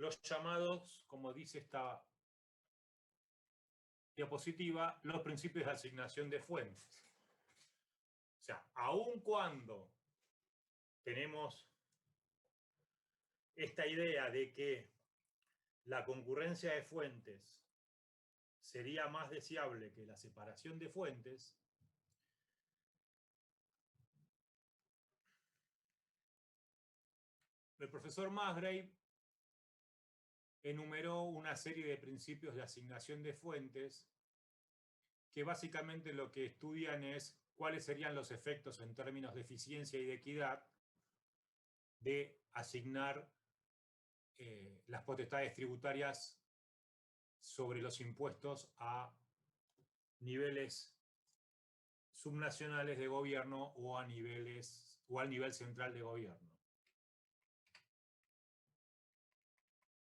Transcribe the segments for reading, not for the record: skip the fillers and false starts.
los llamados, como dice esta diapositiva, los principios de asignación de fuentes. O sea, aun cuando tenemos esta idea de que la concurrencia de fuentes sería más deseable que la separación de fuentes, el profesor Musgrave enumeró una serie de principios de asignación de fuentes que básicamente lo que estudian es cuáles serían los efectos en términos de eficiencia y de equidad de asignar las potestades tributarias sobre los impuestos a niveles subnacionales de gobierno o a niveles o al nivel central de gobierno.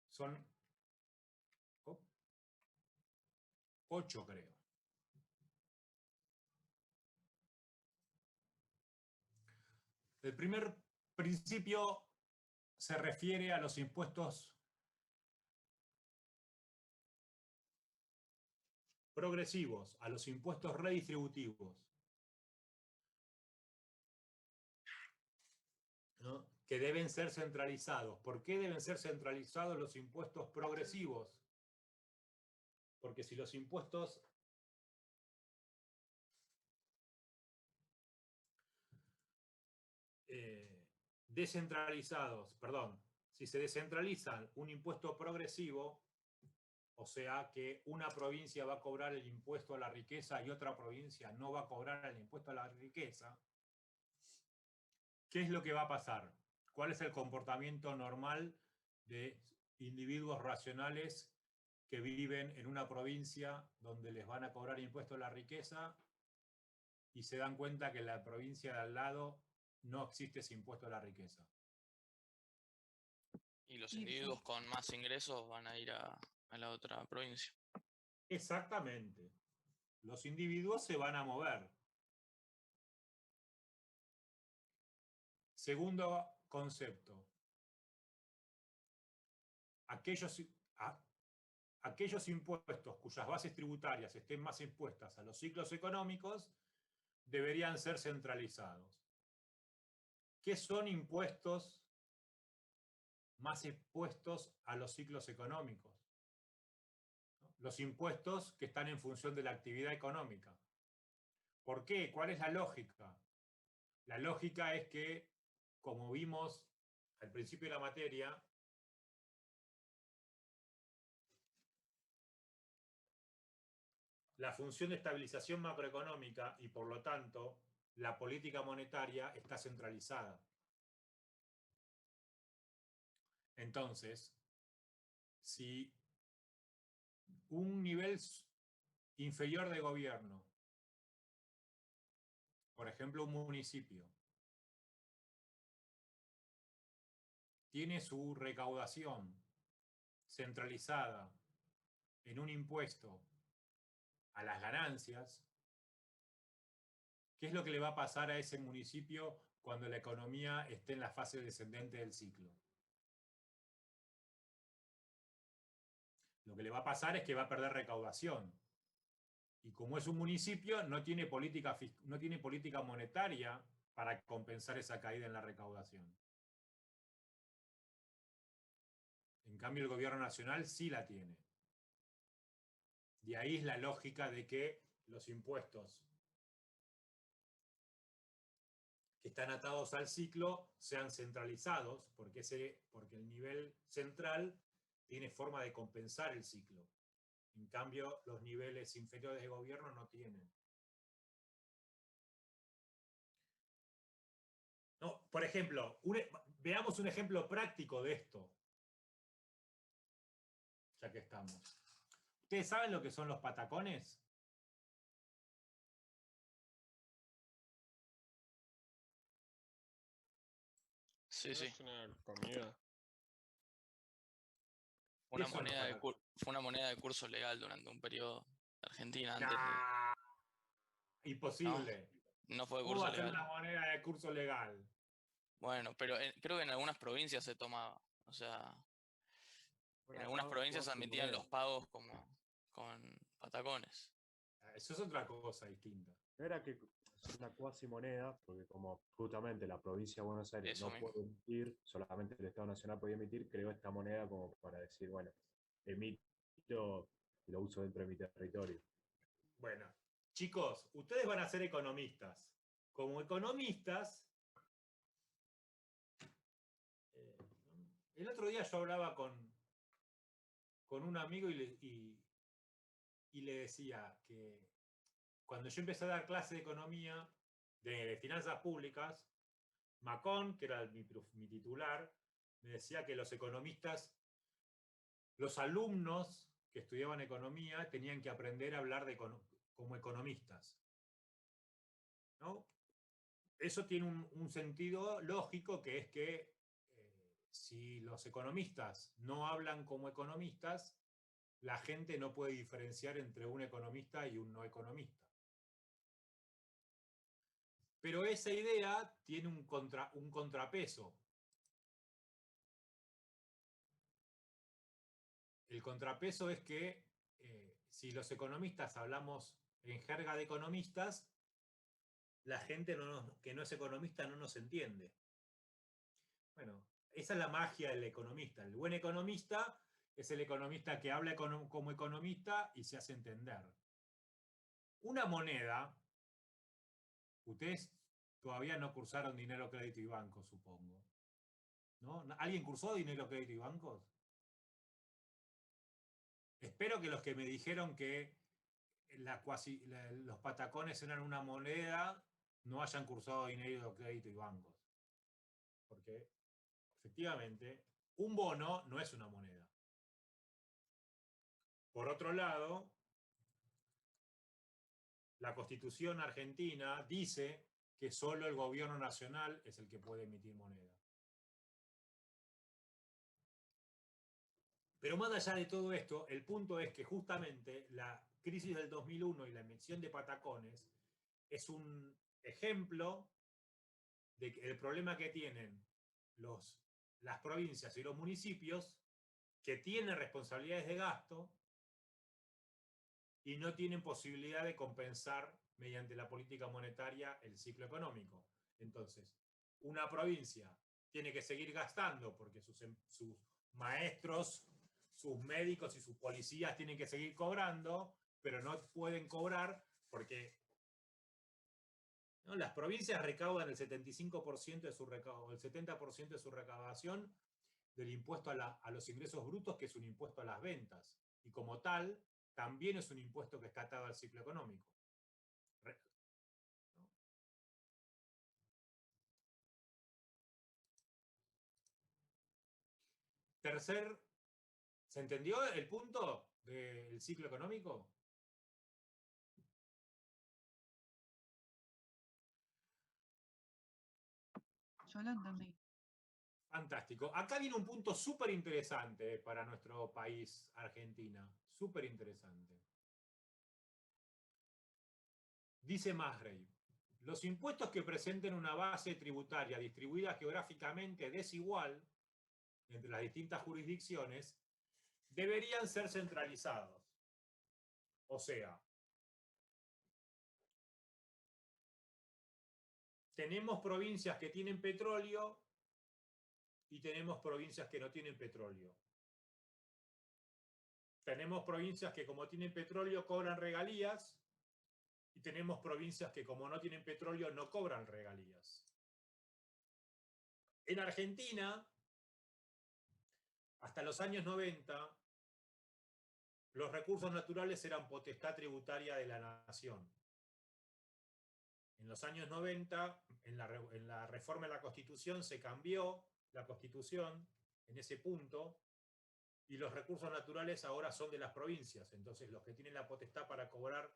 Son 8, creo. El primer principio se refiere a los impuestos progresivos, a los impuestos redistributivos, ¿no? Que deben ser centralizados. ¿Por qué deben ser centralizados los impuestos progresivos? Porque si los impuestos si se descentralizan un impuesto progresivo, o sea que una provincia va a cobrar el impuesto a la riqueza y otra provincia no va a cobrar el impuesto a la riqueza, ¿qué es lo que va a pasar? ¿Cuál es el comportamiento normal de individuos racionales que viven en una provincia donde les van a cobrar impuesto a la riqueza y se dan cuenta que en la provincia de al lado no existe ese impuesto a la riqueza? Y los individuos con más ingresos van a ir a la otra provincia. Exactamente. Los individuos se van a mover. Segundo concepto. Aquellos impuestos cuyas bases tributarias estén más expuestas a los ciclos económicos deberían ser centralizados. ¿Qué son impuestos más expuestos a los ciclos económicos? Los impuestos que están en función de la actividad económica. ¿Por qué? ¿Cuál es la lógica? La lógica es que, como vimos al principio de la materia, la función de estabilización macroeconómica y, por lo tanto, la política monetaria está centralizada. Entonces, si un nivel inferior de gobierno, por ejemplo un municipio, tiene su recaudación centralizada en un impuesto a las ganancias, ¿qué es lo que le va a pasar a ese municipio cuando la economía esté en la fase descendente del ciclo? Lo que le va a pasar es que va a perder recaudación. Y como es un municipio, no tiene política monetaria para compensar esa caída en la recaudación. En cambio, el gobierno nacional sí la tiene. De ahí es la lógica de que los impuestos que están atados al ciclo sean centralizados, porque el nivel central tiene forma de compensar el ciclo. En cambio, los niveles inferiores de gobierno no tienen. No, por ejemplo, veamos un ejemplo práctico de esto, ya que estamos. ¿Ustedes saben lo que son los patacones? Sí, sí. Es una comida. Fue una moneda de curso legal durante un periodo de Argentina antes Imposible. No fue de ¿Cómo curso va a ser legal. una moneda de curso legal? Bueno, pero creo que en algunas provincias se tomaba. O sea, En algunas provincias admitían los pagos como con patacones. Eso es otra cosa distinta. No era que es una cuasi moneda, porque como justamente la provincia de Buenos Aires Eso no mismo. puede emitir, solamente el Estado Nacional podía emitir, creó esta moneda como para decir, bueno, emito y lo uso dentro de mi territorio. Bueno, chicos, ustedes van a ser economistas. Como economistas, el otro día yo hablaba con un amigo y le decía que cuando yo empecé a dar clase de economía, de finanzas públicas, Macón, que era mi titular, me decía que los economistas, los alumnos que estudiaban economía, tenían que aprender a hablar como economistas, ¿no? Eso tiene un sentido lógico, que es que si los economistas no hablan como economistas, la gente no puede diferenciar entre un economista y un no economista. Pero esa idea tiene un contrapeso. El contrapeso es que si los economistas hablamos en jerga de economistas, la gente que no es economista no nos entiende. Bueno, esa es la magia del economista. El buen economista es el economista que habla como economista y se hace entender. Una moneda, ustedes todavía no cursaron dinero, crédito y banco, supongo, ¿no? ¿Alguien cursó dinero, crédito y bancos? Espero que los que me dijeron que los patacones eran una moneda no hayan cursado dinero, crédito y bancos. Porque, efectivamente, un bono no es una moneda. Por otro lado, la Constitución argentina dice que solo el gobierno nacional es el que puede emitir moneda. Pero más allá de todo esto, el punto es que justamente la crisis del 2001 y la emisión de patacones es un ejemplo del problema que tienen las provincias y los municipios, que tienen responsabilidades de gasto y no tienen posibilidad de compensar mediante la política monetaria el ciclo económico. Entonces, una provincia tiene que seguir gastando porque sus maestros, sus médicos y sus policías tienen que seguir cobrando, pero no pueden cobrar porque, ¿no?, las provincias recaudan el 75% de su recaudo, el 70% de su recaudación del impuesto a los ingresos brutos, que es un impuesto a las ventas. Y como tal, también es un impuesto que está atado al ciclo económico. ¿No? Tercer, ¿se entendió el punto del ciclo económico? Yo lo entendí. Fantástico. Acá viene un punto súper interesante para nuestro país, Argentina. Súper interesante. Dice Masrey, los impuestos que presenten una base tributaria distribuida geográficamente desigual entre las distintas jurisdicciones deberían ser centralizados. O sea, tenemos provincias que tienen petróleo y tenemos provincias que no tienen petróleo. Tenemos provincias que, como tienen petróleo, cobran regalías, y tenemos provincias que, como no tienen petróleo, no cobran regalías. En Argentina, hasta los años 90, los recursos naturales eran potestad tributaria de la nación. En los años 90, en la reforma de la Constitución, se cambió la Constitución en ese punto, y los recursos naturales ahora son de las provincias. Entonces, los que tienen la potestad para cobrar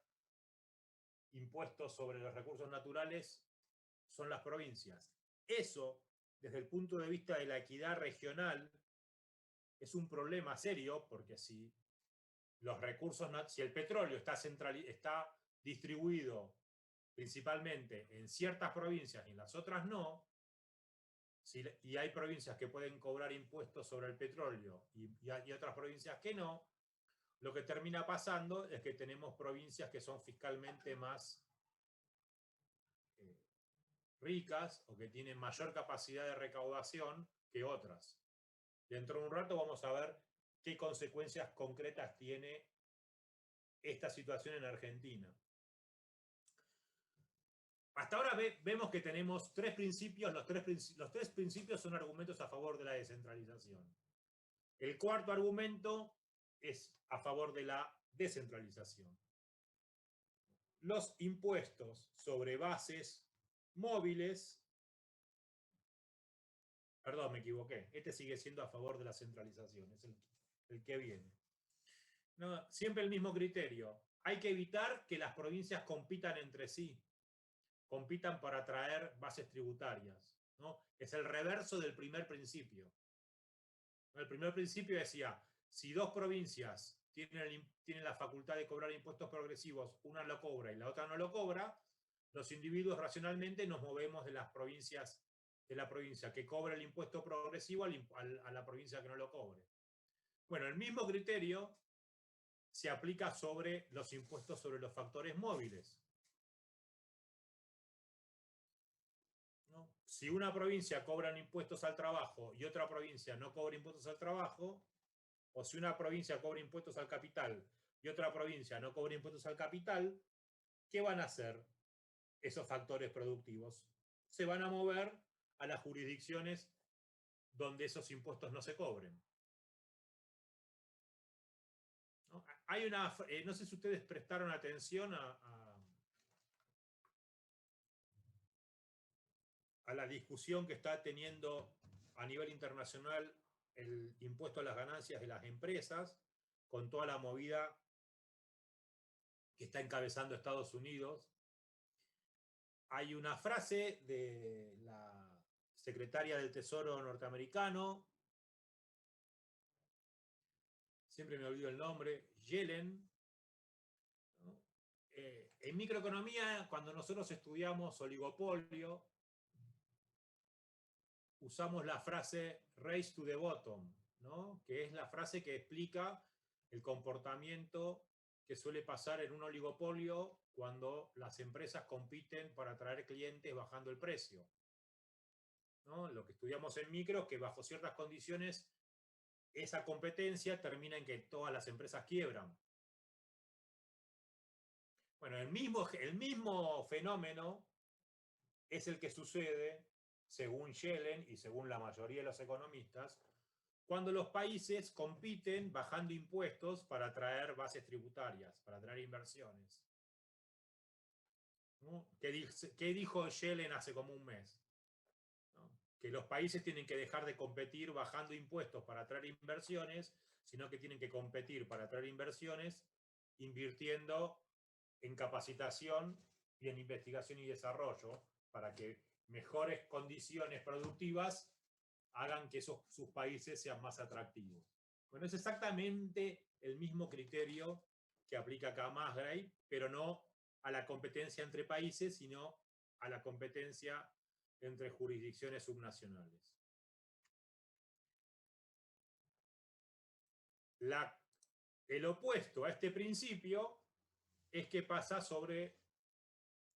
impuestos sobre los recursos naturales son las provincias. Eso, desde el punto de vista de la equidad regional, es un problema serio, porque si los recursos, si el petróleo está distribuido principalmente en ciertas provincias y en las otras no, y hay provincias que pueden cobrar impuestos sobre el petróleo y otras provincias que no, lo que termina pasando es que tenemos provincias que son fiscalmente más ricas o que tienen mayor capacidad de recaudación que otras. Dentro de un rato vamos a ver qué consecuencias concretas tiene esta situación en Argentina. Hasta ahora vemos que tenemos tres principios. Los tres principios son argumentos a favor de la descentralización. El cuarto argumento es a favor de la descentralización. Los impuestos sobre bases móviles. Perdón, me equivoqué. Este sigue siendo a favor de la centralización. Es el que viene. No, siempre el mismo criterio. Hay que evitar que las provincias compitan entre sí. Compitan para atraer bases tributarias, ¿no? Es el reverso del primer principio. El primer principio decía, si dos provincias tienen la facultad de cobrar impuestos progresivos, una lo cobra y la otra no lo cobra, los individuos racionalmente nos movemos de las provincias, de la provincia que cobra el impuesto progresivo a la provincia que no lo cobre. Bueno, el mismo criterio se aplica sobre los impuestos sobre los factores móviles. ¿No? Si una provincia cobra impuestos al trabajo y otra provincia no cobra impuestos al trabajo, o si una provincia cobra impuestos al capital y otra provincia no cobra impuestos al capital, ¿qué van a hacer esos factores productivos? Se van a mover a las jurisdicciones donde esos impuestos no se cobren. ¿No? Hay una, no sé si ustedes prestaron atención a la discusión que está teniendo a nivel internacional el impuesto a las ganancias de las empresas, con toda la movida que está encabezando Estados Unidos. Hay una frase de la secretaria del Tesoro norteamericano, siempre me olvido el nombre, Yellen, ¿no? En microeconomía, cuando nosotros estudiamos oligopolio, usamos la frase race to the bottom, ¿no? Que es la frase que explica el comportamiento que suele pasar en un oligopolio cuando las empresas compiten para atraer clientes bajando el precio, ¿no? Lo que estudiamos en micro es que bajo ciertas condiciones esa competencia termina en que todas las empresas quiebran. Bueno, el mismo fenómeno es el que sucede, según Yellen y según la mayoría de los economistas, cuando los países compiten bajando impuestos para atraer bases tributarias, para atraer inversiones. ¿No? ¿Qué dijo Yellen hace como un mes? ¿No? Que los países tienen que dejar de competir bajando impuestos para atraer inversiones, sino que tienen que competir para atraer inversiones invirtiendo en capacitación y en investigación y desarrollo para que mejores condiciones productivas hagan que sus países sean más atractivos. Bueno, es exactamente el mismo criterio que aplica acá Musgrave, pero no a la competencia entre países, sino a la competencia entre jurisdicciones subnacionales. El opuesto a este principio es que pasa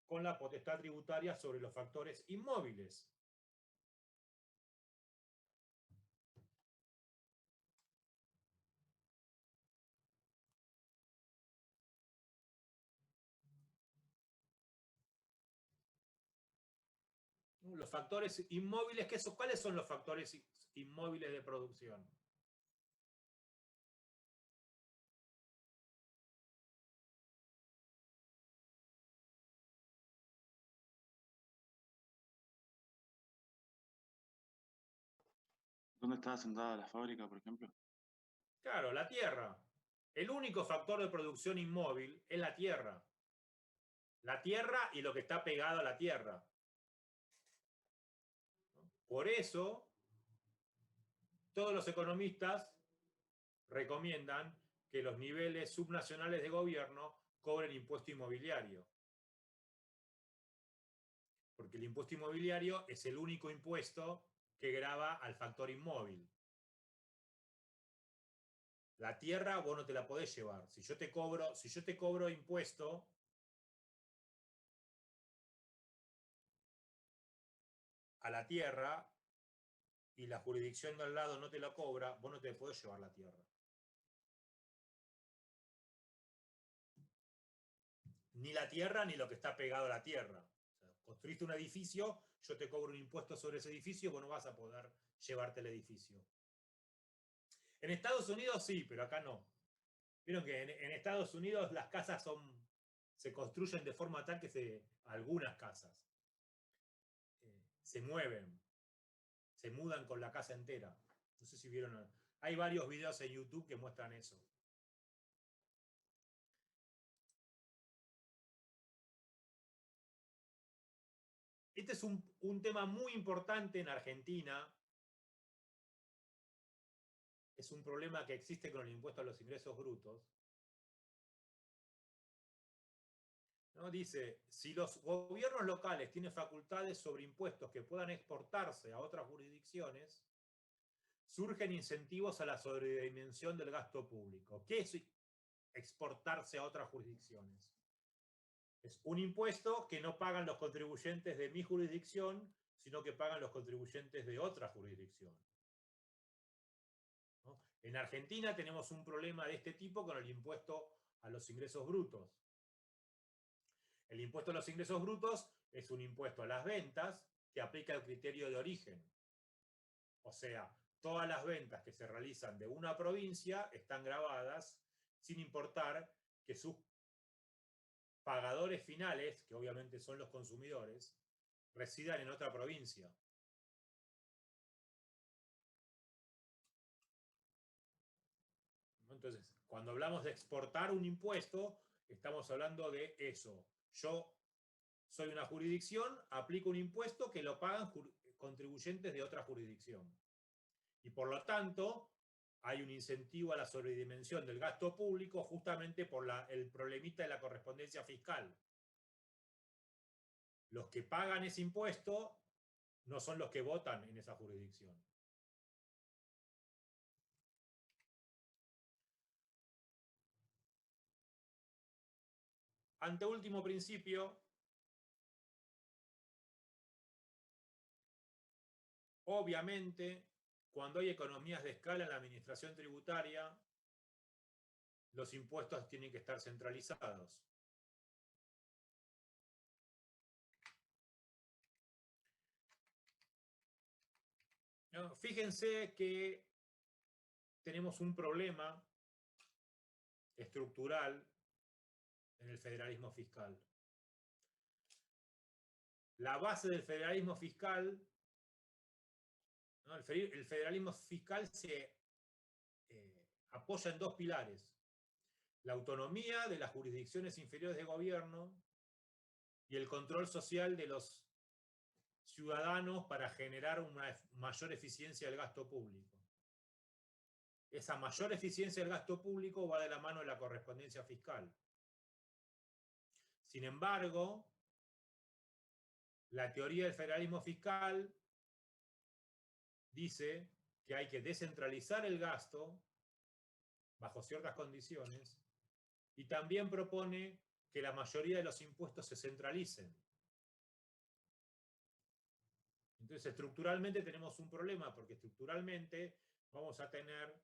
con la potestad tributaria sobre los factores inmóviles. Los factores inmóviles, ¿cuáles son los factores inmóviles de producción? ¿Dónde está asentada la fábrica, por ejemplo? Claro, la tierra. El único factor de producción inmóvil es la tierra. La tierra y lo que está pegado a la tierra. Por eso, todos los economistas recomiendan que los niveles subnacionales de gobierno cobren impuesto inmobiliario. Porque el impuesto inmobiliario es el único impuesto que grava al factor inmóvil. La tierra vos no te la podés llevar. Si yo te cobro impuesto, a la tierra y la jurisdicción de al lado no te la cobra, vos no te podés llevar la tierra. Ni la tierra ni lo que está pegado a la tierra. O sea, construiste un edificio, yo te cobro un impuesto sobre ese edificio, vos no vas a poder llevarte el edificio. En Estados Unidos sí, pero acá no. Vieron que en Estados Unidos las casas se construyen de forma tal que algunas casas se mueven, se mudan con la casa entera. No sé si vieron. Hay varios videos en YouTube que muestran eso. Este es un tema muy importante en Argentina. Es un problema que existe con el impuesto a los ingresos brutos. ¿No? Dice, si los gobiernos locales tienen facultades sobre impuestos que puedan exportarse a otras jurisdicciones, surgen incentivos a la sobredimensión del gasto público. ¿Qué es exportarse a otras jurisdicciones? Es un impuesto que no pagan los contribuyentes de mi jurisdicción, sino que pagan los contribuyentes de otra jurisdicción. ¿No? En Argentina tenemos un problema de este tipo con el impuesto a los ingresos brutos. El impuesto a los ingresos brutos es un impuesto a las ventas que aplica el criterio de origen. O sea, todas las ventas que se realizan de una provincia están gravadas sin importar que sus pagadores finales, que obviamente son los consumidores, residan en otra provincia. Entonces, cuando hablamos de exportar un impuesto, estamos hablando de eso. Yo soy una jurisdicción, aplico un impuesto que lo pagan contribuyentes de otra jurisdicción. Y por lo tanto, hay un incentivo a la sobredimensión del gasto público justamente por el problemita de la correspondencia fiscal. Los que pagan ese impuesto no son los que votan en esa jurisdicción. Anteúltimo principio. Obviamente, cuando hay economías de escala en la administración tributaria, los impuestos tienen que estar centralizados. ¿No? Fíjense que tenemos un problema estructural en el federalismo fiscal. La base del federalismo fiscal, ¿no? El federalismo fiscal se apoya en dos pilares: la autonomía de las jurisdicciones inferiores de gobierno y el control social de los ciudadanos para generar una mayor eficiencia del gasto público. Esa mayor eficiencia del gasto público va de la mano de la correspondencia fiscal. Sin embargo, la teoría del federalismo fiscal dice que hay que descentralizar el gasto bajo ciertas condiciones y también propone que la mayoría de los impuestos se centralicen. Entonces, estructuralmente tenemos un problema, porque estructuralmente vamos a tener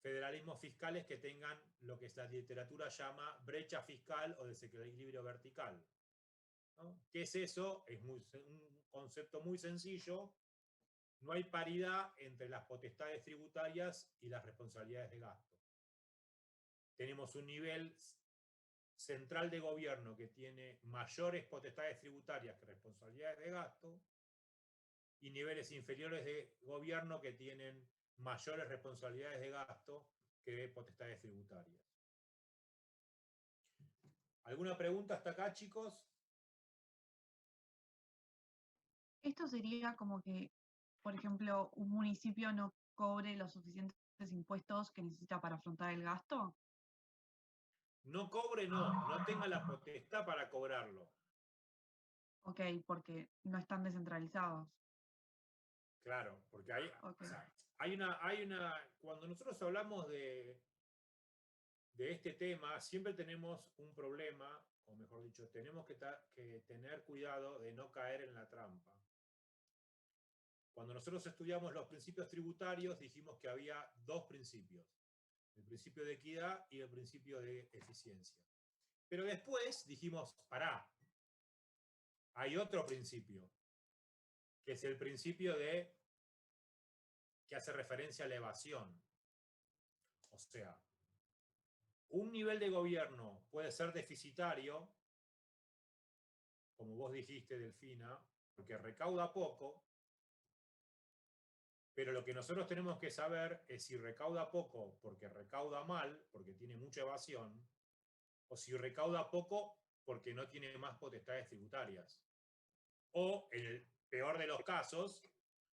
federalismos fiscales que tengan lo que la literatura llama brecha fiscal o desequilibrio vertical. ¿No? ¿Qué es eso? Es un concepto muy sencillo. No hay paridad entre las potestades tributarias y las responsabilidades de gasto. Tenemos un nivel central de gobierno que tiene mayores potestades tributarias que responsabilidades de gasto, y niveles inferiores de gobierno que tienen mayores responsabilidades de gasto que potestades tributarias. ¿Alguna pregunta hasta acá, chicos? Esto sería como que, por ejemplo, un municipio no cobre los suficientes impuestos que necesita para afrontar el gasto. No cobre, no tenga la potestad para cobrarlo. Ok, porque no están descentralizados. Claro, porque hay, Ok. o sea, cuando nosotros hablamos de este tema, siempre tenemos un problema, o mejor dicho, tenemos que tener cuidado de no caer en la trampa. Cuando nosotros estudiamos los principios tributarios, dijimos que había dos principios, el principio de equidad y el principio de eficiencia. Pero después dijimos, pará, hay otro principio, que es el principio que hace referencia a la evasión. O sea, un nivel de gobierno puede ser deficitario, como vos dijiste, Delfina, porque recauda poco, pero lo que nosotros tenemos que saber es si recauda poco porque recauda mal, porque tiene mucha evasión, o si recauda poco porque no tiene más potestades tributarias. O, en el peor de los casos,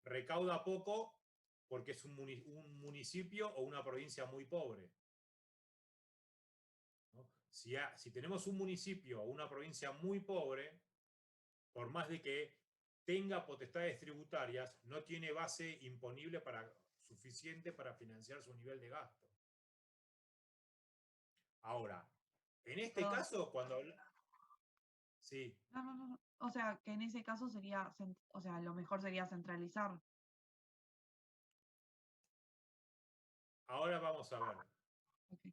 recauda poco porque es un municipio o una provincia muy pobre. ¿No? Si tenemos un municipio o una provincia muy pobre, por más de que tenga potestades tributarias, no tiene base imponible suficiente para financiar su nivel de gasto. Ahora, en este Perdón. caso, cuando... Sí. No. O sea, que en ese caso sería, o sea, lo mejor sería centralizar. Ahora vamos a ver. Okay.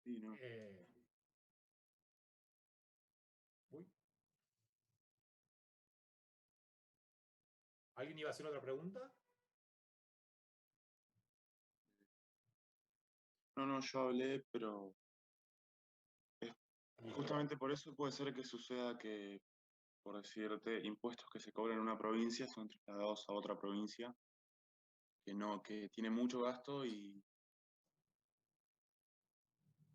Sí, no. Uy. ¿Alguien iba a hacer otra pregunta? No, yo hablé, pero justamente por eso puede ser que suceda que, por decirte, impuestos que se cobran en una provincia son trasladados a otra provincia que tiene mucho gasto y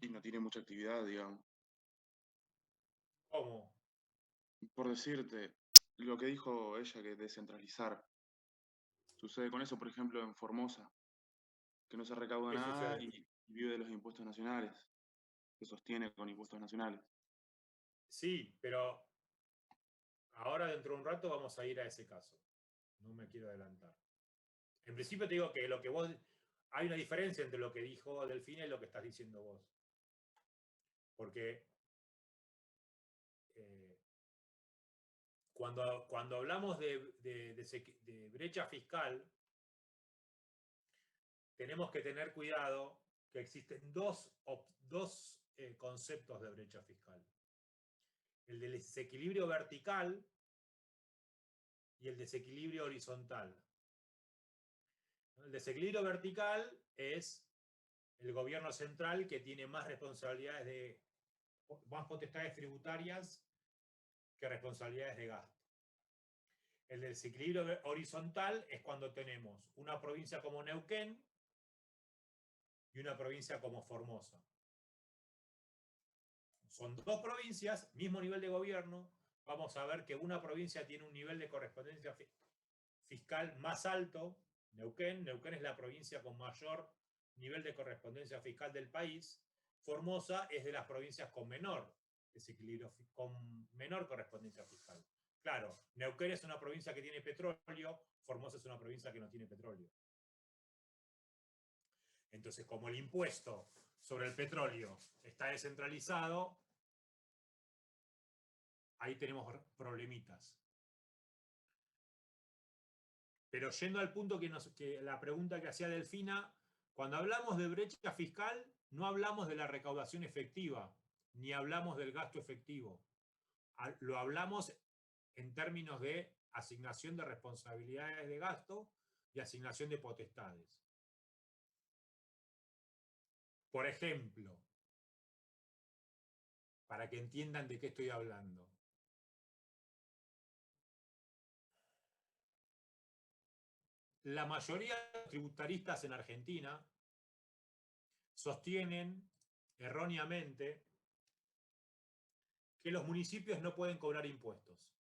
no tiene mucha actividad, digamos. ¿Cómo? Por decirte, lo que dijo ella, que descentralizar. Sucede con eso, por ejemplo, en Formosa, que no se recauda ¿Qué nada sucede? y vive de los impuestos nacionales. Se sostiene con impuestos nacionales. Sí, pero ahora dentro de un rato vamos a ir a ese caso. No me quiero adelantar. En principio te digo que hay una diferencia entre lo que dijo Delfina y lo que estás diciendo vos. Porque cuando hablamos de brecha fiscal, tenemos que tener cuidado que existen dos conceptos de brecha fiscal. El del desequilibrio vertical y el desequilibrio horizontal. El desequilibrio vertical es el gobierno central que tiene más responsabilidades más potestades tributarias que responsabilidades de gasto. El desequilibrio horizontal es cuando tenemos una provincia como Neuquén y una provincia como Formosa. Son dos provincias, mismo nivel de gobierno. Vamos a ver que una provincia tiene un nivel de correspondencia fiscal más alto, Neuquén. Neuquén es la provincia con mayor nivel de correspondencia fiscal del país. Formosa es de las provincias con menor desequilibrio, con menor correspondencia fiscal. Claro, Neuquén es una provincia que tiene petróleo, Formosa es una provincia que no tiene petróleo. Entonces, como el impuesto sobre el petróleo está descentralizado, ahí tenemos problemitas. Pero yendo al punto que la pregunta que hacía Delfina, cuando hablamos de brecha fiscal, no hablamos de la recaudación efectiva, ni hablamos del gasto efectivo. Lo hablamos en términos de asignación de responsabilidades de gasto y asignación de potestades. Por ejemplo, para que entiendan de qué estoy hablando. La mayoría de los tributaristas en Argentina sostienen erróneamente que los municipios no pueden cobrar impuestos.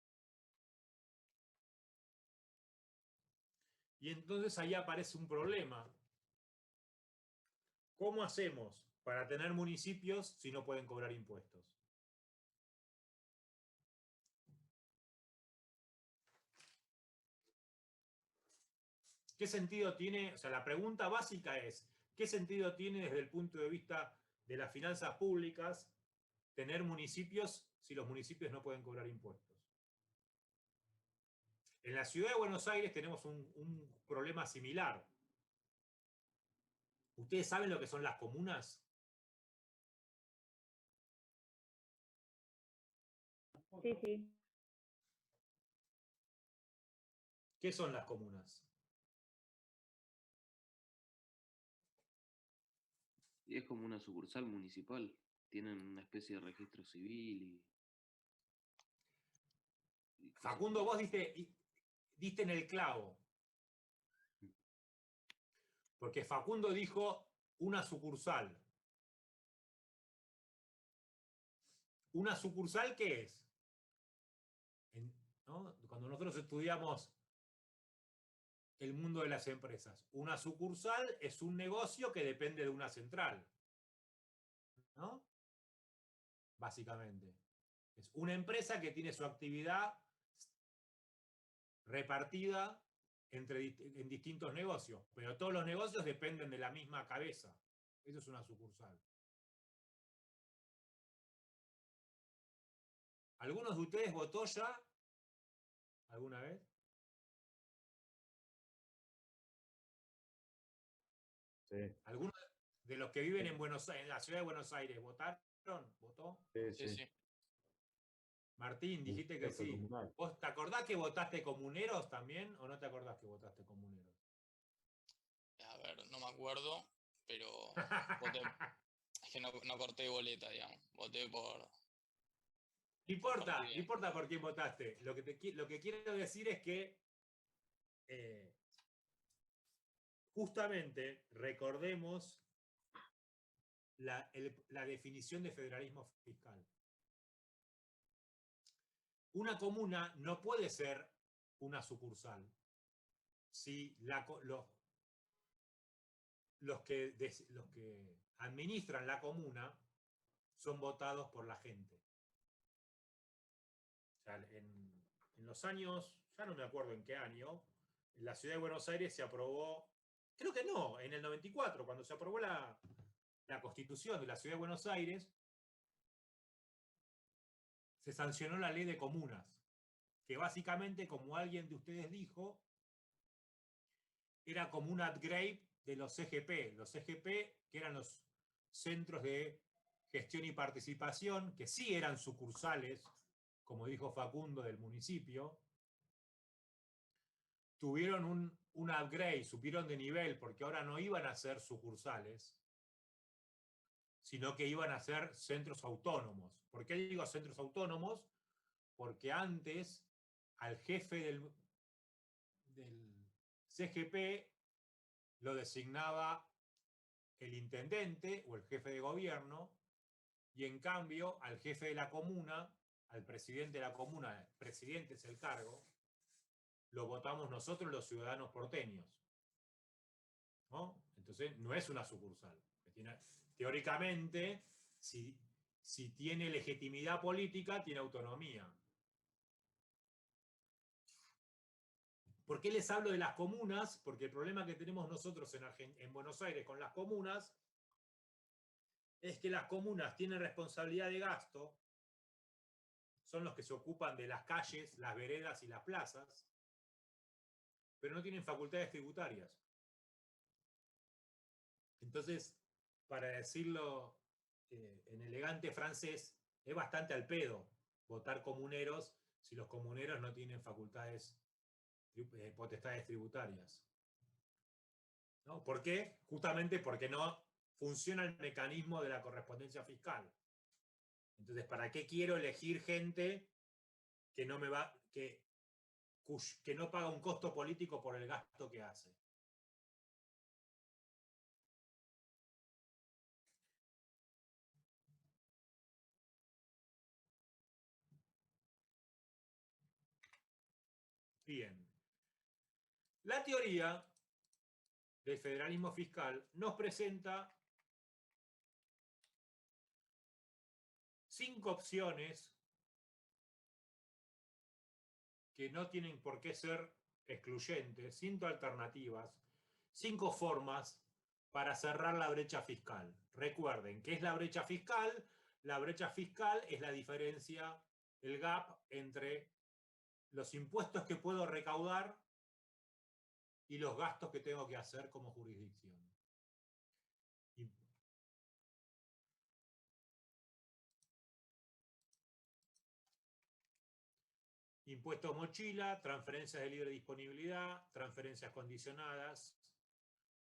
Y entonces ahí aparece un problema. ¿Cómo hacemos para tener municipios si no pueden cobrar impuestos? ¿Qué sentido tiene? O sea, la pregunta básica es, ¿qué sentido tiene desde el punto de vista de las finanzas públicas tener municipios si los municipios no pueden cobrar impuestos? En la ciudad de Buenos Aires tenemos un problema similar. ¿Ustedes saben lo que son las comunas? Sí, sí. ¿Qué son las comunas? Y es como una sucursal municipal. Tienen una especie de registro civil y cosas Facundo, por vos el estilo. diste en el clavo. Porque Facundo dijo una sucursal. ¿Una sucursal qué es? ¿No? Cuando nosotros estudiamos el mundo de las empresas, una sucursal es un negocio que depende de una central, ¿no? Básicamente. Es una empresa que tiene su actividad repartida en distintos negocios, pero todos los negocios dependen de la misma cabeza. Eso es una sucursal. ¿Algunos de ustedes votó ya alguna vez? Sí, ¿Algunos de los que viven en la ciudad de Buenos Aires votaron? ¿Votó? sí, Sí, sí. sí. Martín, dijiste que Fue sí. comunal. ¿Vos te acordás que votaste comuneros también o no te acordás que votaste comuneros? A ver, no me acuerdo, pero voté, es que no corté boleta, digamos. Voté por No importa, no partida. importa por quién votaste. Lo que quiero decir es que justamente recordemos la definición de federalismo fiscal. Una comuna no puede ser una sucursal si los que administran la comuna son votados por la gente. O sea, en los años, ya no me acuerdo en qué año, en la ciudad de Buenos Aires se aprobó, creo que no, en el 94, cuando se aprobó la Constitución de la ciudad de Buenos Aires, se sancionó la ley de comunas, que básicamente, como alguien de ustedes dijo, era como un upgrade de los CGP. Los CGP, que eran los centros de gestión y participación, que sí eran sucursales, como dijo Facundo, del municipio, tuvieron un upgrade, subieron de nivel, porque ahora no iban a ser sucursales, sino que iban a ser centros autónomos. ¿Por qué digo centros autónomos? Porque antes al jefe del CGP lo designaba el intendente o el jefe de gobierno, y en cambio al jefe de la comuna, al presidente de la comuna, el presidente es el cargo, lo votamos nosotros los ciudadanos porteños, ¿no? Entonces no es una sucursal. Teóricamente, si tiene legitimidad política, tiene autonomía. ¿Por qué les hablo de las comunas? Porque el problema que tenemos nosotros en Buenos Aires con las comunas es que las comunas tienen responsabilidad de gasto, son los que se ocupan de las calles, las veredas y las plazas, pero no tienen facultades tributarias. Entonces, para decirlo en elegante francés, es bastante al pedo votar comuneros si los comuneros no tienen potestades tributarias. ¿No? ¿Por qué? Justamente porque no funciona el mecanismo de la correspondencia fiscal. Entonces, ¿para qué quiero elegir gente que no paga un costo político por el gasto que hace? Bien. La teoría del federalismo fiscal nos presenta 5 opciones que no tienen por qué ser excluyentes, 5 alternativas, 5 formas para cerrar la brecha fiscal. Recuerden, ¿qué es la brecha fiscal? La brecha fiscal es la diferencia, el gap entre los impuestos que puedo recaudar y los gastos que tengo que hacer como jurisdicción. Impuestos mochila, transferencias de libre disponibilidad, transferencias condicionadas,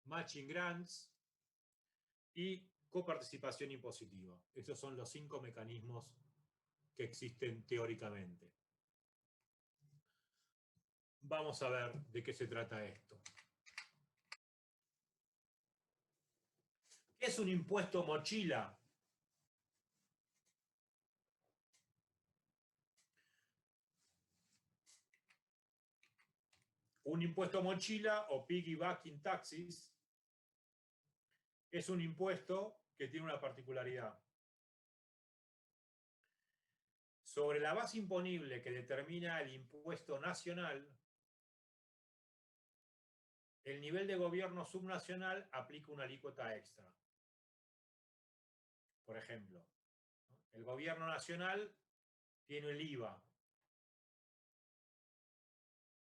matching grants y coparticipación impositiva. Estos son los 5 mecanismos que existen teóricamente. Vamos a ver de qué se trata esto. ¿Qué es un impuesto mochila? Un impuesto mochila o piggybacking taxes es un impuesto que tiene una particularidad. Sobre la base imponible que determina el impuesto nacional, el nivel de gobierno subnacional aplica una alícuota extra. Por ejemplo, el gobierno nacional tiene el IVA.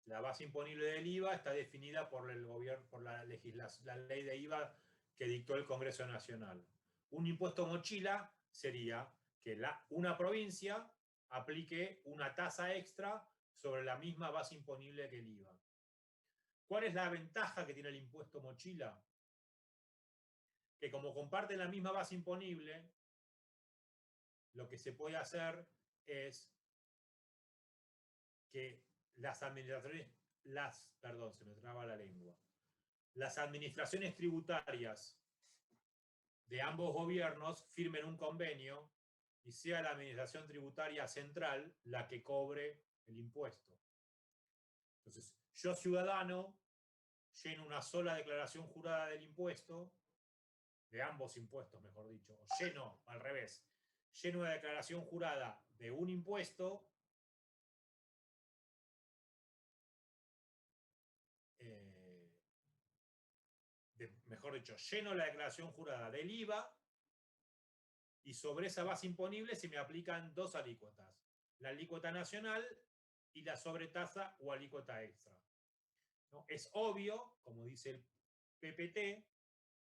La base imponible del IVA está definida por el gobierno, por la ley de IVA que dictó el Congreso Nacional. Un impuesto mochila sería que una provincia aplique una tasa extra sobre la misma base imponible que el IVA. ¿Cuál es la ventaja que tiene el impuesto mochila? Que como comparten la misma base imponible, lo que se puede hacer es que las administraciones, se me traba la lengua. Las administraciones tributarias de ambos gobiernos firmen un convenio y sea la administración tributaria central la que cobre el impuesto. Entonces, yo ciudadano lleno una sola declaración jurada del impuesto, de ambos impuestos, mejor dicho, o lleno, al revés, lleno una declaración jurada de un impuesto, mejor dicho, lleno la declaración jurada del IVA y sobre esa base imponible se me aplican 2 alícuotas, la alícuota nacional y la sobretasa o alícuota extra. ¿No? Es obvio, como dice el PPT,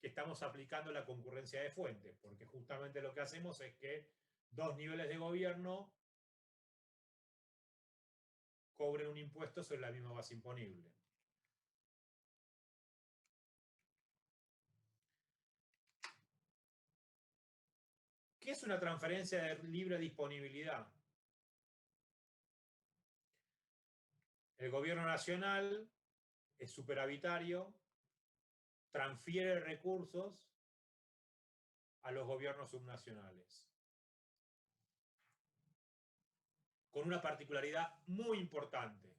que estamos aplicando la concurrencia de fuentes, porque justamente lo que hacemos es que 2 niveles de gobierno cobren un impuesto sobre la misma base imponible. ¿Qué es una transferencia de libre disponibilidad? El gobierno nacional es superavitario, transfiere recursos a los gobiernos subnacionales. Con una particularidad muy importante.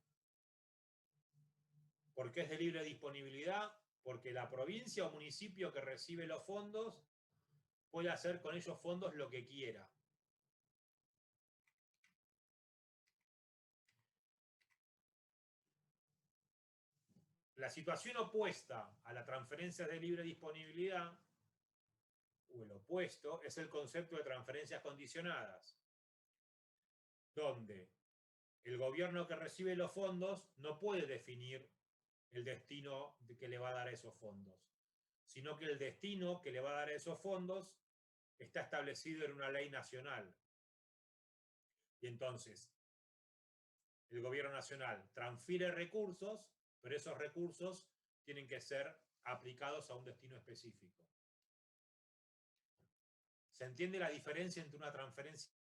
¿Por qué es de libre disponibilidad? Porque la provincia o municipio que recibe los fondos puede hacer con esos fondos lo que quiera. La situación opuesta a la transferencia de libre disponibilidad, o el opuesto, es el concepto de transferencias condicionadas, donde el gobierno que recibe los fondos no puede definir el destino que le va a dar a esos fondos, sino que el destino que le va a dar a esos fondos está establecido en una ley nacional. Y entonces, el gobierno nacional transfiere recursos, pero esos recursos tienen que ser aplicados a un destino específico. ¿Se entiende la diferencia entre una transferencia